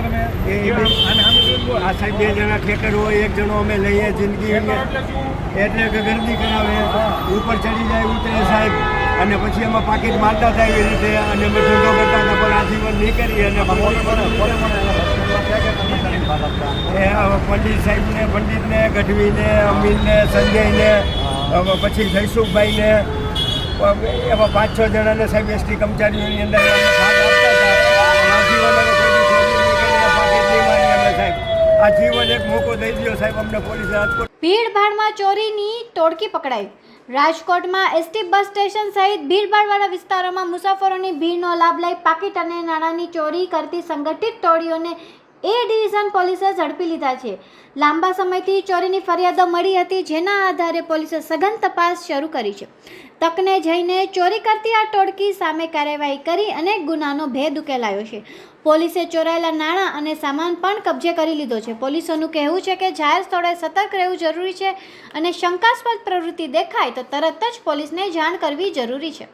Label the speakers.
Speaker 1: આ સાહેબ 2 જણા ઠેકર હોય, 1 જણો અમે લઈએ જિંદગી એટલે કે ગરદી કરાવે, ઉપર ચડી જાય ઉતરે સાહેબ, અને પછી એમાં પાકીટ મારતા થાય એવી રીતે, અને અમે ધંધો કરતા હતા પણ આજીવન નહીં કરી. અને પંડિત સાહેબને, પંડિતને, ગઢવીને, અમીનને, સંજયને, પછી જયસુખભાઈને, એમાં 5-6 જણાને સાહેબ એસટી કર્મચારીઓની અંદર ભાગ આપતા હતા. આ જીવન એક મોકો દઈ દો સાહેબ અમને પોલીસે.
Speaker 2: ભીડભાડમાં ચોરીની ટોળકી પકડાઈ. રાજકોટમાં એસટી બસ સ્ટેશન સહિત ભીડભાડવાળા વિસ્તારોમાં મુસાફરોની ભીડનો લાભ લઈ પાકીટ અને નાણાંની ચોરી કરતી સંગઠિત ટોળીઓને એ ડિવિઝન પોલીસે ઝડપી લીધા છે. લાંબા સમયથી ચોરીની ફરિયાદો મળી હતી, જેના આધારે પોલીસે સઘન તપાસ શરૂ કરી છે. તકને જઈને ચોરી કરતી આ ટોળકી સામે કાર્યવાહી કરી અને ગુનાનો ભેદ ઉકેલાયો છે. પોલીસે ચોરાયેલા નાણાં અને સામાન પણ કબજે કરી લીધો છે. પોલીસોનું કહેવું છે કે જાહેર સ્થળે સતર્ક રહેવું જરૂરી છે અને શંકાસ્પદ પ્રવૃત્તિ દેખાય તો તરત જ પોલીસને જાણ કરવી જરૂરી છે.